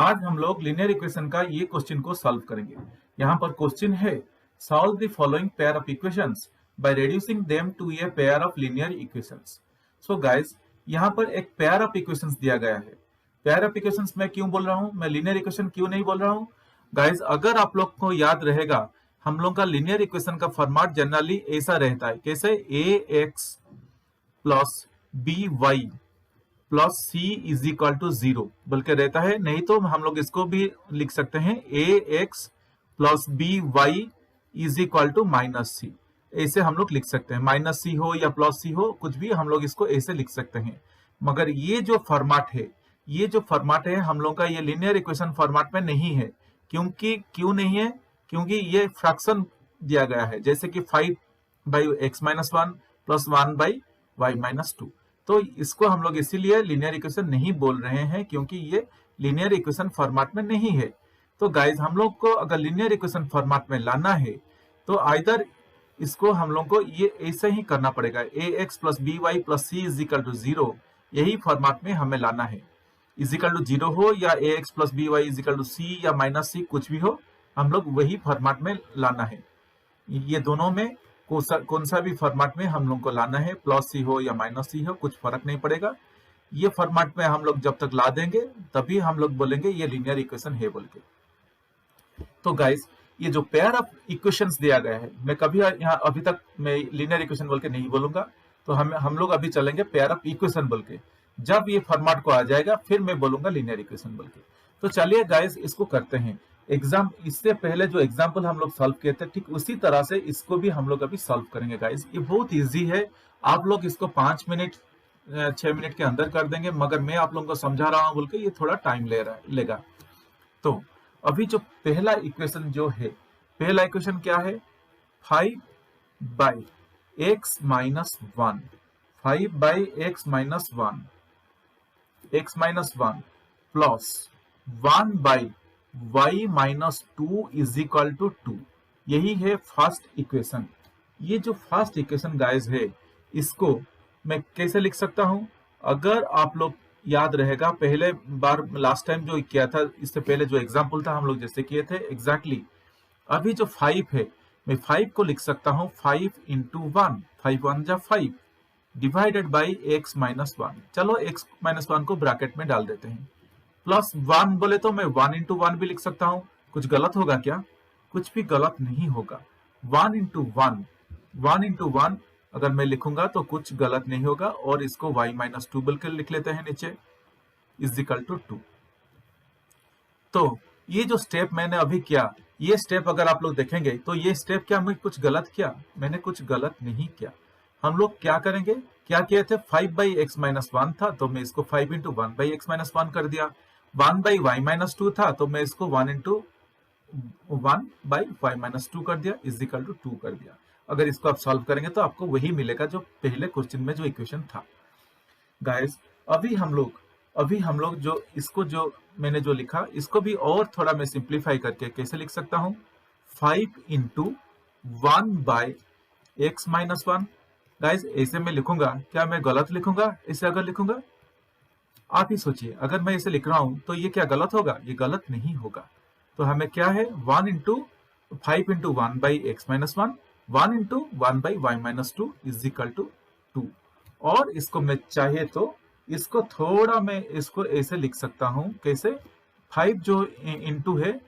आज हम लोग लीनियर इक्वेशन का ये क्वेश्चन को सॉल्व करेंगे। यहाँ पर क्वेश्चन है solve the following pair of equations by reducing them to a pair of linear equations. So guys, यहाँ पर एक पेयर ऑफ इक्वेशंस दिया गया है। पेयर ऑफ इक्वेशंस मैं क्यों बोल रहा हूँ, मैं लीनियर इक्वेशन क्यों नहीं बोल रहा हूँ गाइस? अगर आप लोग को याद रहेगा, हम लोग का लीनियर इक्वेशन का फॉर्मेट जनरली ऐसा रहता है, कैसे a x plus b y plus c is equal to 0 बल्कि रहता है। नहीं तो हम लोग इसको भी लिख सकते हैं a x plus b y is equal to minus c. ऐसे हम लोग लिख सकते हैं, माइनस सी हो या प्लस सी हो, कुछ भी हम लोग इसको ऐसे लिख सकते हैं। मगर ये जो फॉर्मेट है हम लोग का, ये लीनियर इक्वेशन फॉर्मेट में नहीं है। क्यों नहीं है? क्योंकि ये फ्रैक्शन दिया गया है, जैसे कि 5/x-1 प्लस 1/y-2। तो इसको हम लोग इसीलिए लीनियर इक्वेशन नहीं बोल रहे हैं, क्योंकि ये लीनियर इक्वेशन फॉर्मेट में नहीं है। तो गाइज, हम लोग को अगर लीनियर इक्वेशन फॉर्मेट में लाना है तो आइदर इसको हम लोग को ये ऐसे ही करना पड़ेगा, a x plus b y plus c is equal to 0, यही फॉर्मेट में हमें लाना है। इज इक्वल टू 0 हो या a x plus b y is equal to c या माइनस सी, कुछ भी हो, हम लोग वही फॉर्मेट में लाना है। ये दोनों में कौन सा भी फॉर्मेट में हम लोग को लाना है, प्लस सी हो या माइनस सी हो, कुछ फर्क नहीं पड़ेगा। ये फॉर्मेट में हम लोग जब तक ला देंगे तभी हम लोग बोलेंगे ये लीनियर इक्वेशन है बोल के। तो गाइस, ये जो पेयर ऑफ इक्वेशंस दिया गया है, मैं कभी यहाँ अभी तक मैं लीनियर इक्वेशन बोल के नहीं बोलूंगा, तो हम लोग अभी चलेंगे पेयर ऑफ इक्वेशन बोल के। जब ये फॉर्मेट को आ जाएगा फिर मैं बोलूंगा लीनियर इक्वेशन बोल के। तो चलिए गाइस, इसको करते हैं। इससे पहले जो एग्जाम्पल हम लोग सॉल्व किए थे, ठीक उसी तरह से इसको भी हम लोग अभी सॉल्व करेंगे गाइस। ये बहुत इजी है, आप लोग इसको 5 मिनट 6 मिनट के अंदर कर देंगे, मगर मैं आप लोगों को समझा रहा हूं बोल के ये थोड़ा टाइम लेगा। तो अभी जो पहला इक्वेशन जो है, पहला इक्वेशन क्या है? 5/x-1 5/x-1 x-1 plus 1/y-2 is equal to 2। यही है फर्स्ट इक्वेशन। ये जो फर्स्ट इक्वेशन गाइस है, इसको मैं कैसे लिख सकता हूं? अगर आप लोग याद रहेगा, पहले बार लास्ट टाइम जो किया था, इससे पहले जो एग्जाम्पल था हम लोग जैसे किए थे एग्जैक्टली। अभी जो 5 है, मैं 5 को लिख सकता हूं 5 into 1, 5 1 जा 5 डिवाइडेड बाई x-1। चलो x-1 को ब्रैकेट में डाल देते हैं, प्लस 1 बोले तो मैं 1 into 1 भी लिख सकता हूं। कुछ गलत होगा क्या? कुछ भी गलत नहीं होगा। 1 into 1 अगर मैं लिखूंगा तो कुछ गलत नहीं होगा, और इसको y-2 बोल के लिख लेते हैं नीचे, इज इक्वल टू 2। तो ये जो स्टेप मैंने अभी किया, ये स्टेप अगर आप लोग देखेंगे तो ये स्टेप क्या मैं कुछ गलत किया? मैंने कुछ गलत नहीं किया। हम लोग क्या करेंगे, क्या किए थे? 5/x-1 था तो मैं इसको 5 into 1/x-1 कर दिया। 1/y-2 था तो मैं इसको 1 into 1/y-2 कर दिया, इज इक्वल टू 2 कर दिया। अगर इसको आप सॉल्व करेंगे तो आपको वही मिलेगा जो पहले क्वेश्चन में जो इक्वेशन था। गाइस, अभी हम लोग जो इसको जो मैंने जो लिखा, इसको भी और थोड़ा मैं सिंप्लीफाई करके कैसे लिख सकता हूं? 5 into 1/x-1। गाइस, ऐसे मैं लिखूंगा, क्या मैं गलत लिखूंगा? ऐसे अगर लिखूंगा, आप ही सोचिए, अगर मैं इसे लिख रहा हूं तो ये क्या गलत होगा? ये गलत नहीं होगा। तो हमें क्या है? 5 into 1/x-1, 1 into 1/y-2 is equal to 2। और इसको मैं चाहे तो इसको थोड़ा मैं इसको ऐसे लिख सकता हूं, कैसे? 5 जो इंटू है,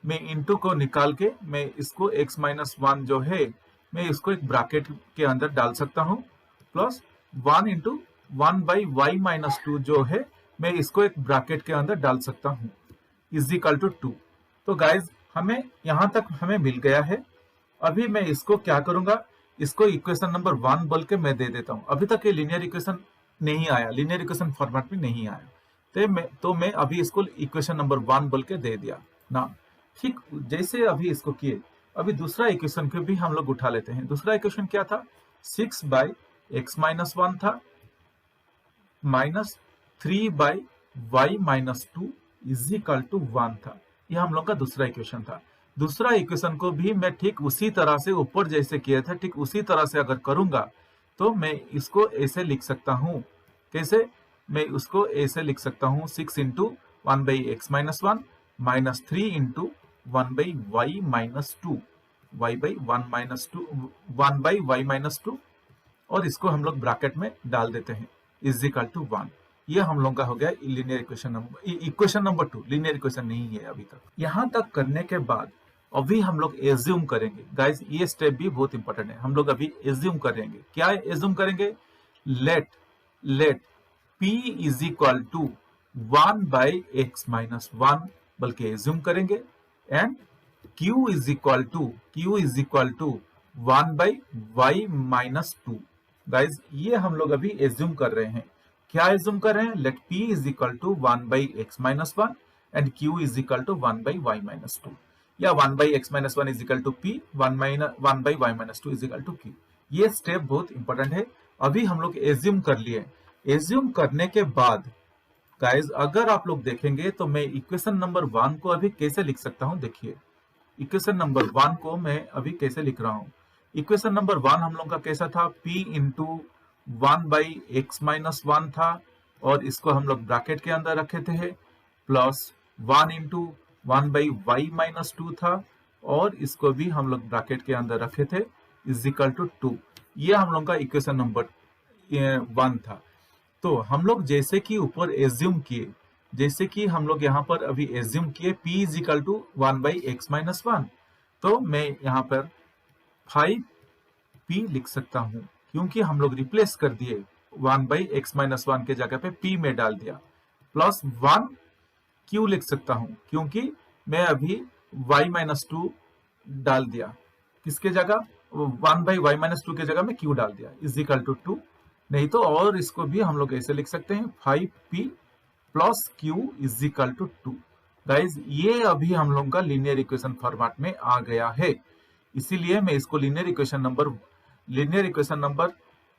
मैं इंटू को निकाल के मैं इसको x-1 जो है, मैं इसको एक ब्रैकेट के अंदर डाल सकता हूं, प्लस 1 into 1/y-2 जो है, मैं इसको एक ब्रैकेट के अंदर डाल सकता हूं, इज इक्वल टू 2। तो गाइज, हमें यहां तक हमें मिल गया है। अभी मैं इसको क्या करूंगा, इसको इक्वेशन नंबर 1 बोल के मैं दे देता हूं। अभी तक ये लीनियर इक्वेशन नहीं आया, लीनियर इक्वेशन फॉर्मेट में नहीं आया, तो मैं अभी इसको इक्वेशन नंबर 1 बोल के दे दिया ना। ठीक जैसे अभी इसको किए, अभी दूसरा इक्वेशन को भी हम लोग उठा लेते हैं। दूसरा इक्वेशन क्या था? 6/x-1 था minus 3/y-2 is equal to 1 था। यह हम लोग का दूसरा इक्वेशन था। दूसरा इक्वेशन को भी मैं ठीक उसी तरह से ऊपर जैसे किया था, ठीक उसी तरह से अगर करूंगा तो मैं इसको ऐसे लिख सकता हूं। कैसे? मैं उसको ऐसे लिख सकता हूं, 6 into 1 by x minus 1 minus 3 into 1 by y minus 2, y by 1 minus 2, 1 by y minus 2, और इसको हम लोग ब्रैकेट में डाल देते हैं इज इक्वल टू 1। ये हम लोग का हो गया linear equation number 2। Linear equation नहीं है अभी तक। यहां तक करने के बाद अभी हम लोग एज्यूम करेंगे गाइस, ये स्टेप भी बहुत इंपॉर्टेंट है। हम लोग अभी एज्यूम करेंगे। क्या एज्यूम करेंगे? Let p is equal to 1 by x minus 1 बल्कि एज्यूम करेंगे, and q is equal to 1 by y minus 2। Guys ये हम लोग अभी एज्यूम कर रहे हैं। क्या एज्यूम कर रहे हैं? Let p is equal to 1 by x minus 1 and q is equal to 1 by y minus 2, या 1 by x minus 1 is equal to p, 1 by y minus 2 is equal to q। ये step बहुत important है। अभी हम लोग assume कर लिए। Assume करने के बाद गाइज अगर आप लोग देखेंगे तो मैं इक्वेशन नंबर 1 को अभी कैसे लिख सकता हूं। देखिए इक्वेशन नंबर 1 को मैं अभी कैसे लिख रहा हूं। इक्वेशन नंबर 1 हम लोग का कैसा था? p into 1 by x minus 1 था, और इसको हम लोग ब्रैकेट के अंदर रखे थे, plus 1 into 1 by y minus 2 था, और इसको भी हम लोग ब्रैकेट के अंदर रखे थे इज इक्वल टू 2। ये हम लोग का इक्वेशन नंबर 1 था। तो हम लोग जैसे कि ऊपर एज्यूम किए, जैसे कि हम लोग यहाँ पर अभी एज्यूम किए p is equal to 1 by x minus 1, तो मैं यहाँ पर 5p लिख सकता हूं, क्योंकि हम लोग रिप्लेस कर दिए 1 बाई x माइनस 1 के जगह पे p में डाल दिया, प्लस 1 q लिख सकता हूं, क्योंकि मैं अभी y माइनस 2 डाल दिया। किसके जगह? 1 बाई y माइनस 2 के जगह में q डाल दिया इज इक्वल टू 2। नहीं तो और इसको भी हम लोग ऐसे लिख सकते हैं 5p plus q is equal to 2। Guys ये अभी हम लोग का लीनियर इक्वेशन फॉर्मेट में आ गया है, इसीलिए मैं इसको लीनियर इक्वेशन नंबर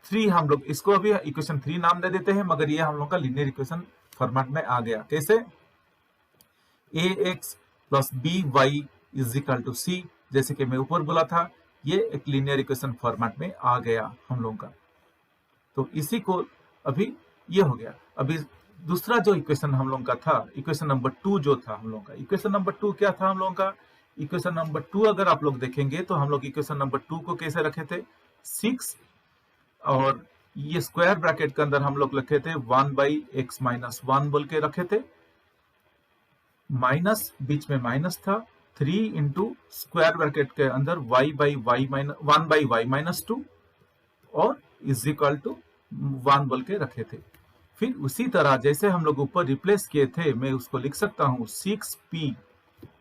3 हम लोग इसको अभी इक्वेशन 3 नाम दे देते हैं, मगर ये हम लोग का लीनियर इक्वेशन फॉर्मेट में आ गया। कैसे? ax plus by is equal to c, जैसे कि मैं ऊपर बोला था, ये एक लीनियर इक्वेशन फॉर्मेट में आ गया हम लोग का। तो इसी को अभी ये हो गया। अभी दूसरा जो इक्वेशन हम लोग का था, इक्वेशन नंबर 2 जो था हम लोग का, इक्वेशन नंबर 2 क्या था हम लोग का? इक्वेशन नंबर 2 अगर आप लोग देखेंगे तो हम लोग इक्वेशन नंबर 2 को कैसे रखे थे? 6, और ये स्क्वायर ब्रैकेट के अंदर हम लोग रखे थे 1 बाई x माइनस 1 बोल के रखे थे, माइनस बीच में माइनस था, 3 इंटू स्क्वायर ब्रैकेट के अंदर 1 बाई y माइनस 2 और इज इक्वल टू 1 बोल के रखे थे। फिर उसी तरह जैसे हम लोग ऊपर रिप्लेस किए थे, मैं उसको लिख सकता हूं 6p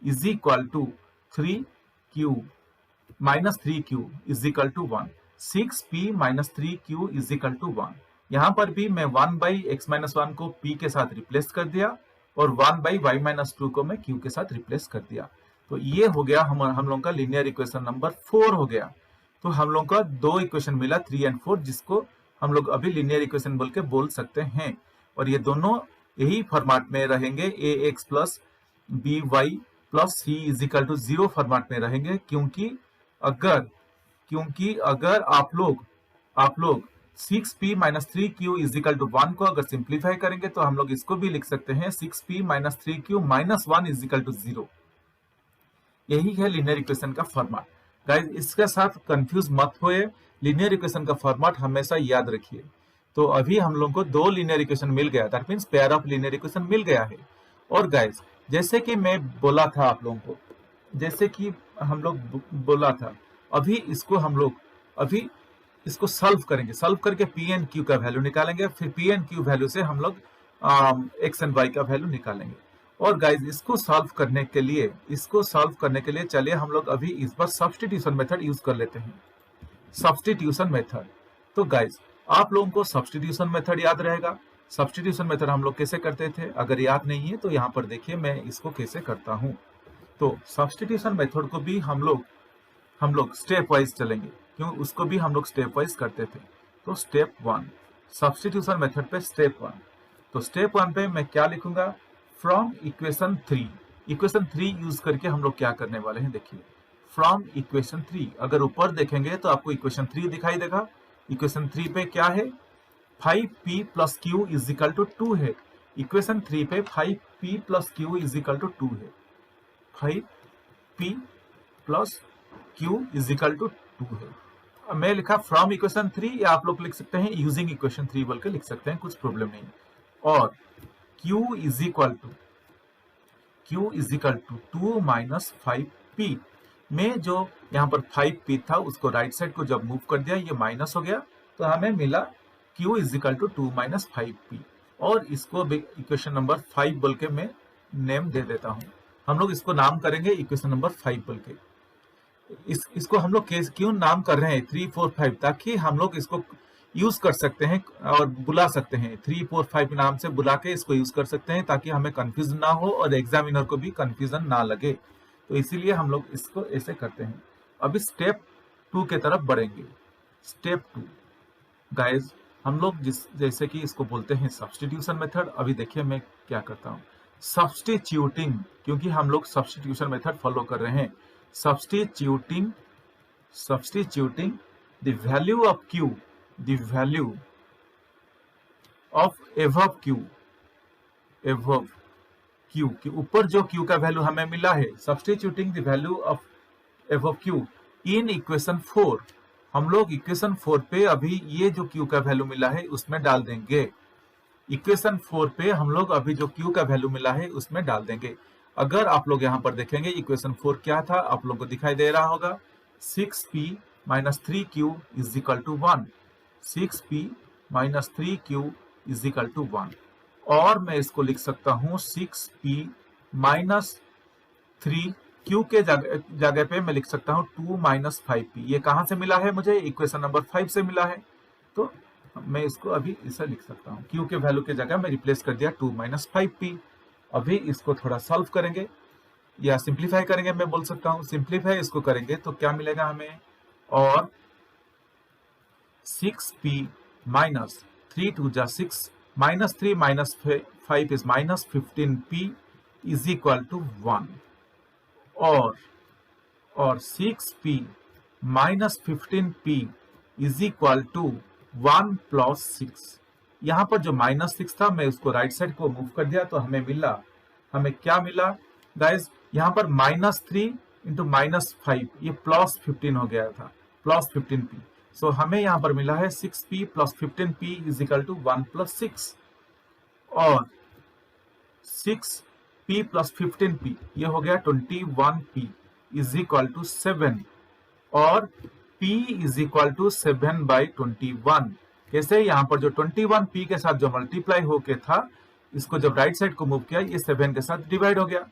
is equal to 3q minus 3q is equal to 1। 6p minus 3q is equal to 1। यहां पर भी मैं 1 बाई x माइनस 1 को p के साथ रिप्लेस कर दिया, और 1 बाई y माइनस 2 को मैं q के साथ रिप्लेस कर दिया। तो ये हो गया हम लोग का लीनियर इक्वेशन नंबर 4 हो गया। तो हम लोग का 2 इक्वेशन मिला 3 एंड 4, जिसको हम लोग अभी लीनियर इक्वेशन बोल के बोल सकते हैं, और ये दोनों यही फॉर्मेट में रहेंगे, ax plus by plus c is equal to 0 format में रहेंगे, क्योंकि अगर आप लोग 6p minus 3q is equal to 1 को अगर सिंप्लीफाई करेंगे तो हम लोग इसको भी लिख सकते हैं 6p minus 3q minus 1 is equal to 0। यही है लीनियर इक्वेशन का फॉर्मेट। गाइस इसके साथ कंफ्यूज मत होए, लीनियर इक्वेशन का फॉर्मेट हमेशा याद रखिए। तो अभी हम लोग को 2 लीनियर इक्वेशन मिल गया, that means pair of linear equation मिल गया है। और गाइस जैसे कि मैं बोला था आप लोगों को, जैसे कि हम लोग बोला था, अभी इसको सॉल्व करेंगे। सॉल्व करके पी एंड क्यू का वैल्यू निकालेंगे, फिर पी एंड क्यू वैल्यू से हम लोग एक्स एंड वाई का वैल्यू निकालेंगे। और गाइज इसको सॉल्व करने के लिए चलिए हम लोग अभी इस बार सब्स्टिट्यूशन मेथड यूज कर लेते हैं। सब्स्टिट्यूशन मेथड, तो गाइज आप लोगों को सब्स्टिट्यूशन मेथड याद रहेगा। सब्स्टिट्यूशन मेथड हम लोग कैसे करते थे, अगर याद नहीं है तो यहाँ पर देखिए मैं इसको कैसे करता हूँ। तो सब्स्टिट्यूशन मेथड को भी हम लोग स्टेप वाइज चलेंगे, क्यों उसको भी हम लोग स्टेप वाइज करते थे। तो स्टेप 1 सब्स्टिट्यूशन मेथड पे स्टेप 1, तो स्टेप 1 पे मैं क्या लिखूंगा, फ्रॉम इक्वेशन 3 यूज करके हम लोग क्या करने वाले हैं, देखिए फ्रॉम इक्वेशन 3। अगर ऊपर देखेंगे तो आपको इक्वेशन 3 दिखाई देगा। इक्वेशन 3 पे क्या है, 5p plus q is equal to 2 है। इक्वेशन 3 पे 5p plus Q is equal to 2 है, 5p plus Q is equal to 2 है। मैं लिखा फ्रॉम इक्वेशन 3, या आप लोग लिख सकते हैं यूजिंग इक्वेशन 3 बोल के लिख सकते हैं, कुछ प्रॉब्लम नहीं। और q is equal to 2 minus 5p में जो यहाँ पर 5p था उसको राइट साइड को जब मूव कर दिया ये माइनस हो गया, तो हमें मिला q is equal to 2 minus 5p। और इसको इक्वेशन नंबर 5 बोल के मैं नेम दे देता हूँ। हम लोग इसको नाम करेंगे इक्वेशन नंबर 5 बोल के। इसको हम लोग क्यों नाम कर रहे हैं 3, 4, 5, ताकि हम लोग इसको यूज कर सकते हैं और बुला सकते हैं, 3, 4, 5 नाम से बुला के इसको यूज कर सकते हैं, ताकि हमें कंफ्यूजन ना हो और एग्जामिनर को भी कंफ्यूजन ना लगे। तो इसीलिए हम लोग इसको ऐसे करते हैं। अभी स्टेप 2 के तरफ बढ़ेंगे। स्टेप 2 गाइज, हम लोग जैसे कि इसको बोलते हैं सब्स्टिट्यूशन मेथड। अभी देखिए मैं क्या करता हूँ, सब्स्टिट्यूटिंग, क्योंकि हम लोग सब्स्टिट्यूशन मेथड फॉलो कर रहे हैं। Substituting the value of q, the value of above q के ऊपर जो q का वैल्यू हमें मिला है, substituting the value of above q in equation 4। हम लोग इक्वेशन 4 पे अभी ये जो q का वैल्यू मिला है उसमें डाल देंगे। इक्वेशन 4 पे हम लोग अभी जो q का वैल्यू मिला है उसमें डाल देंगे। अगर आप लोग यहाँ पर देखेंगे इक्वेशन 4 क्या था, आप लोग को दिखाई दे रहा होगा 6p minus 3q is equal to 1, 6p minus 3q is equal to 1। और मैं इसको लिख सकता हूँ 6p माइनस 3q के जगह पे मैं लिख सकता हूँ 2 माइनस 5p। ये कहाँ से मिला है मुझे, इक्वेशन नंबर 5 से मिला है। तो मैं इसको अभी इसे लिख सकता हूँ, q के वैल्यू के जगह मैं रिप्लेस कर दिया 2 माइनस 5p। अभी इसको थोड़ा सॉल्व करेंगे या सिंप्लीफाई करेंगे, मैं बोल सकता हूँ सिंप्लीफाई इसको करेंगे तो क्या मिलेगा हमें, और 6p माइनस 3 2 जा 6 minus 3 minus 5 is minus 15p is equal to 1। और 6p minus 15p is equal to 1 plus 6। यहाँ पर जो माइनस 6 था मैं उसको राइट साइड को मूव कर दिया, तो हमें क्या मिला गाइज, यहाँ पर माइनस 3 इंटू माइनस 5 ये प्लस 15 हो गया था, प्लस 15p। सो हमें यहाँ पर मिला है 6p plus 15p is equal to 1 plus 6। और 6p प्लस 15p ये हो गया 21p इज इक्वल टू 7। और p is equal to 7 by 21। कैसे, यहाँ पर जो 21p के साथ जो मल्टीप्लाई होके था, इसको जब राइट साइड को मूव किया ये 7 के साथ डिवाइड हो गया,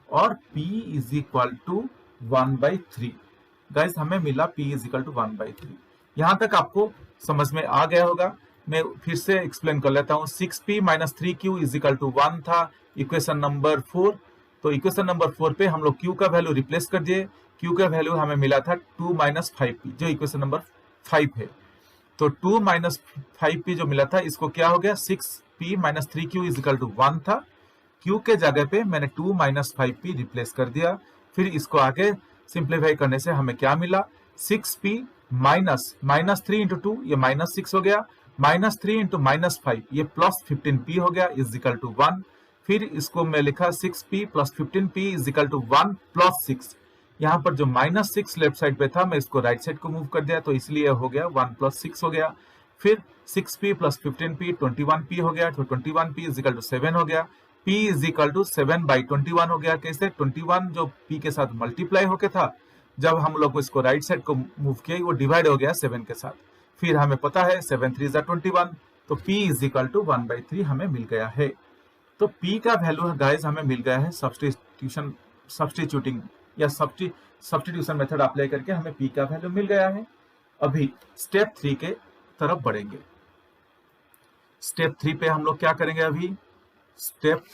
और p is equal to 1/3। Guys हमें मिला p इज इक्वल टू 1/3। यहाँ तक आपको समझ में आ गया होगा। मैं फिर से एक्सप्लेन कर लेता हूँ। 6p minus 3q is equal to 1 था इक्वेशन नंबर 4। तो इक्वेशन नंबर 4 पे हम लोग q का वैल्यू रिप्लेस कर दिए। q का वैल्यू हमें मिला था 2 माइनस 5p, जो इक्वेशन नंबर 5 है। तो 2 माइनस 5p जो मिला था, इसको क्या हो गया, 6p minus 3q is equal to 1 था। q के जगह पे मैंने 2 माइनस 5p रिप्लेस कर दिया। फिर इसको आगे सिंप्लीफाई करने से हमें क्या मिला, 6p माइनस 3 इंटू 2 ये माइनस 6 हो गया, माइनस 3 इंटू माइनस 5 ये प्लस 15p हो गया इज इक्वल टू 1। फिर इसको मैं लिखा 6p plus 15p is equal to 1 plus 6। यहाँ पर जो माइनस 6 लेफ्ट साइड पे था मैं इसको राइट साइड को मूव कर दिया, तो इसलिए हो गया 1 प्लस 6 हो गया। फिर 6p प्लस 15p 21p हो गया, तो 21p इज इक्वल टू 7 हो गया। p is equal to 7 by 21 हो गया। कैसे, 21 जो p के साथ मल्टीप्लाई होके था, जब हम लोग इसको राइट साइड को मूव किया वो डिवाइड हो गया 7 के साथ। फिर हमें पता है 7 3 21, तो p इज इक्वल टू 1/3 हमें मिल गया है। तो p का वैल्यू गाइस हमें मिल गया है सब्स्टिट्यूटिंग या सब्स्टिट्यूशन मेथड अप्लाई करके हमें p का वैल्यू मिल गया है। अभी स्टेप 3 के तरफ बढ़ेंगे। स्टेप 3 पे हम लोग क्या करेंगे, अभी स्टेप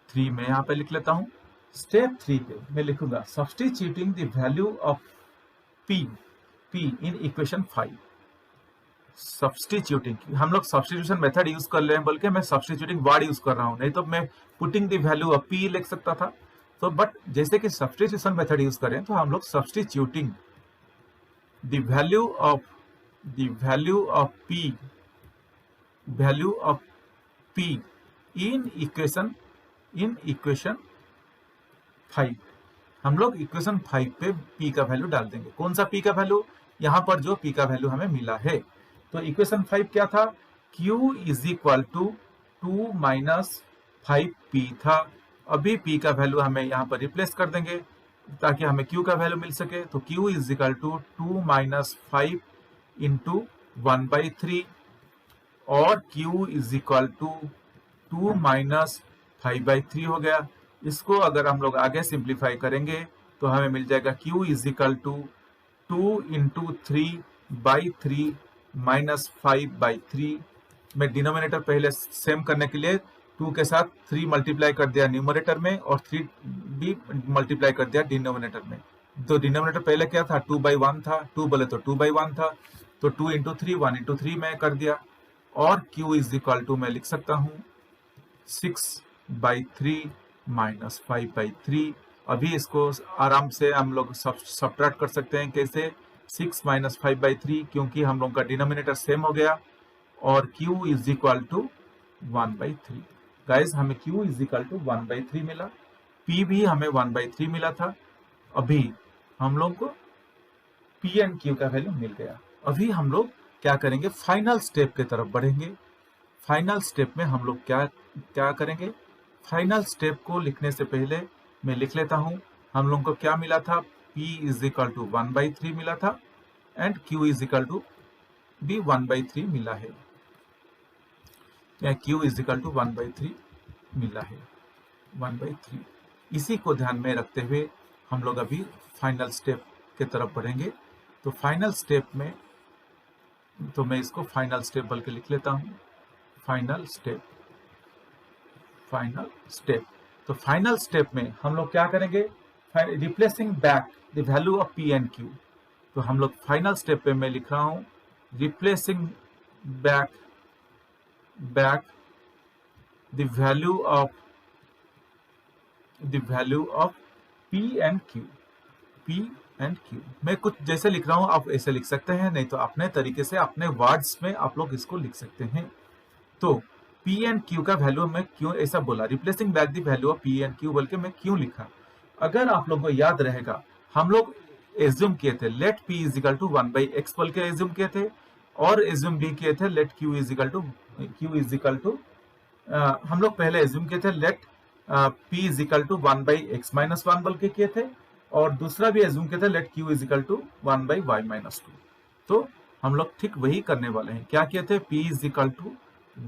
3 में यहाँ पे लिख लेता हूं। स्टेप 3 पे मैं लिखूंगा substituting the value of p in equation 5। Substituting, हम लोग सब्स्टिट्यूशन मेथड यूज कर ले हैं, बल्कि मैं सब्स्टिट्यूटिंग वर्ड यूज कर रहा हूं, नहीं तो मैं putting the value of p लिख सकता था। तो बट जैसे कि सब्स्टिट्यूशन मेथड यूज करें, तो हम लोग substituting the value of the value of p in equation 5। हम लोग इक्वेशन 5 पे p का वैल्यू डाल देंगे। कौन सा p का वैल्यू? यहाँ पर जो p का वैल्यू हमें मिला है। तो इक्वेशन 5 क्या था? q is equal to 2 minus 5p था। अभी p का वैल्यू हमें यहाँ पर रिप्लेस कर देंगे ताकि हमें q का वैल्यू मिल सके। तो q is equal to 2 minus 5 into 1/3 और q is equal to 2 minus 5/3 हो गया। इसको अगर हम लोग आगे सिंप्लीफाई करेंगे तो हमें मिल जाएगा q is equal to 2 into 3/3 minus 5/3। मैं डिनोमिनेटर पहले सेम करने के लिए 2 के साथ 3 मल्टीप्लाई कर दिया न्यूमरेटर में और 3 भी मल्टीप्लाई कर दिया डिनोमिनेटर में। तो डिनोमिनेटर पहले क्या था? 2/1 था। 2 बोले तो 2/1 था। तो 2 इंटू 3 1 इंटू 3 मैं कर दिया। और q इज इक्वल टू मैं लिख सकता हूँ 6/3 माइनस 5/3। अभी इसको आराम से हम लोग सब्ट्रैक्ट कर सकते हैं। कैसे? 6 माइनस 5/3, क्योंकि हम लोग का डिनोमिनेटर सेम हो गया। और q is equal to 1/3। Guys हमें q इज इक्वल टू 1/3 मिला। p भी हमें 1/3 मिला था। अभी हम लोग को p एंड q का वैल्यू मिल गया। अभी हम लोग क्या करेंगे? फाइनल स्टेप की तरफ बढ़ेंगे। फाइनल स्टेप में हम लोग क्या करेंगे? फाइनल स्टेप को लिखने से पहले मैं लिख लेता हूं। हम लोग को क्या मिला था? p इज इक्वल टू 1/3 मिला था and q is equal to भी 1/3 मिला है। q इज इक्वल टू 1/3 मिला है, 1/3। इसी को ध्यान में रखते हुए हम लोग अभी फाइनल स्टेप के तरफ बढ़ेंगे। तो फाइनल स्टेप में तो मैं इसको फाइनल स्टेप बोल के लिख लेता हूं। फाइनल स्टेप तो फाइनल स्टेप में हम लोग क्या करेंगे? Replacing back the value of p and q। तो हम लोग फाइनल स्टेप पे मैं लिख रहा हूं replacing back the value of p and q। मैं कुछ जैसे लिख रहा हूं आप ऐसे लिख सकते हैं, नहीं तो अपने तरीके से अपने वर्ड्स में आप लोग इसको लिख सकते हैं। तो p एंड q का वैल्यू मैं क्यों ऐसा बोला? Replacing back the value of p and q बोल के मैं क्यों लिखा? अगर आप लोगों को याद रहेगा, हम लोग एज्यूम किए थे let p is equal to 1/x बोल के एज्यूम किए थे, और एज्यूम भी किए थे let q is equal to हम लोग पहले एज्यूम किए थे let p is equal to 1/x minus 1 बोल के किए थे, और दूसरा भी एज्यूम किए थे let q is equal to 1/y minus 2। तो हम लोग ठीक वही करने वाले हैं। क्या किए थे? p is equal to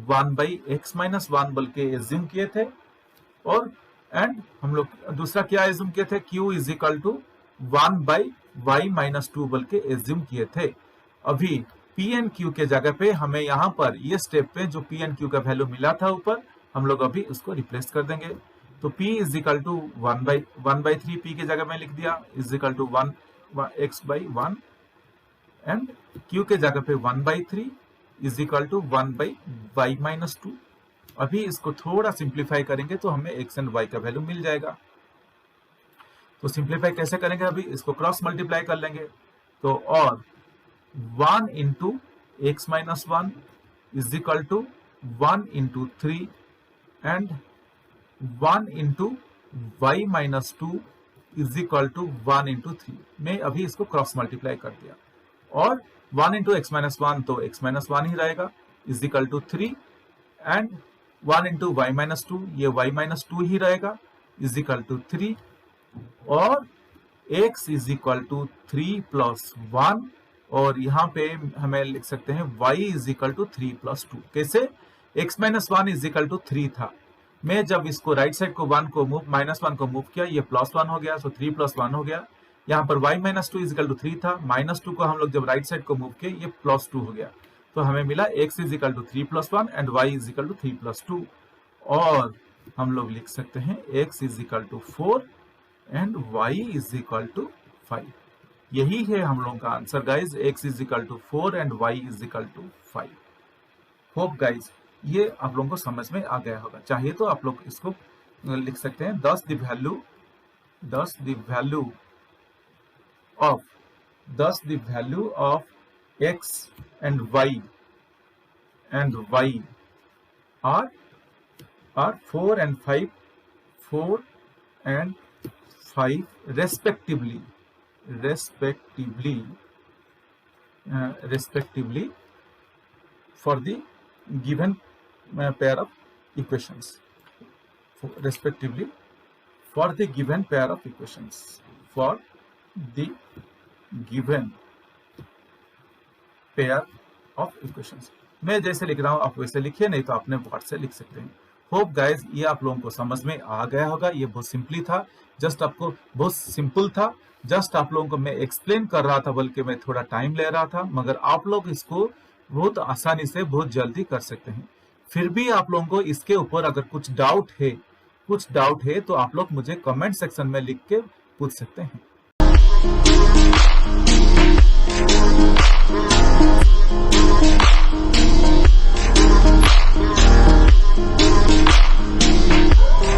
1/x minus 1 बोल के एज्यूम किए थे, और एंड हम लोग दूसरा क्या एज्यूम किए थे? q is equal to 1/y minus 2 बोल के एज्यूम किए थे। अभी p एंड q के जगह पे हमें यहाँ पर ये स्टेप पे जो p एंड q का वैल्यू मिला था ऊपर, हम लोग अभी उसको रिप्लेस कर देंगे। तो p is equal to 1/3 p की जगह में लिख दिया is equal to 1x/1 and q के जगह पे 1/3 is equal to 1/y minus 2। अभी इसको थोड़ा सिंप्लीफाई करेंगे तो हमें x एंड y का वैल्यू मिल जाएगा। तो सिंप्लीफाई कैसे करेंगे? अभी इसको क्रॉस मल्टीप्लाई कर लेंगे। तो और 1 into x minus 1 is equal to 1 into 3 and 1 into y minus 2 is equal to 1 into 3। मैं अभी इसको क्रॉस मल्टीप्लाई कर दिया, और 1 इंटू x माइनस 1 तो x माइनस 1 ही रहेगा is equal to 3 and 1 into y minus 2 ये y माइनस 2 ही रहेगा इज इक्वल टू 3, और x is equal to 3 plus 1, और यहाँ पे हमें लिख सकते हैं y is equal to 3 plus 2। कैसे? x minus 1 is equal to 3 था। मैं जब इसको राइट साइड को 1 को मूव माइनस 1 को मूव किया, ये प्लस 1 हो गया, सो 3 प्लस 1 हो गया। यहाँ पर y minus 2 is equal to 3 था, माइनस 2 को हम लोग जब राइट साइड को मूव किए, ये प्लस 2 हो गया। तो हमें मिला x is equal to 3 plus 1 and y is equal to 3 plus 2, और हम लोग लिख सकते हैं x is equal to 4 and y is equal to 5। यही है हम लोगों का answer guys, x is equal to 4 and y is equal to 5। Hope guys ये आप लोगों को समझ में आ गया होगा। चाहिए तो आप लोग इसको लिख सकते हैं thus the value of x and y are 4 and 5 respectively for the given pair of equations. Respectively for the given pair of equations. For the given pair of equations. मैं जैसे लिख रहा हूं आप वैसे लिखिए, नहीं तो आपने वर्ड से लिख सकते हैं. होप गाइज ये आप लोगों को समझ में आ गया होगा. ये बहुत सिंपली था, जस्ट आपको बहुत सिंपल था, जस्ट आप लोगों को मैं एक्सप्लेन कर रहा था, बल्कि मैं थोड़ा टाइम ले रहा था, मगर आप लोग इसको बहुत आसानी से बहुत जल्दी कर सकते हैं. फिर भी आप लोगों को इसके ऊपर अगर कुछ डाउट है तो आप लोग मुझे कमेंट सेक्शन में लिख के पूछ सकते हैं.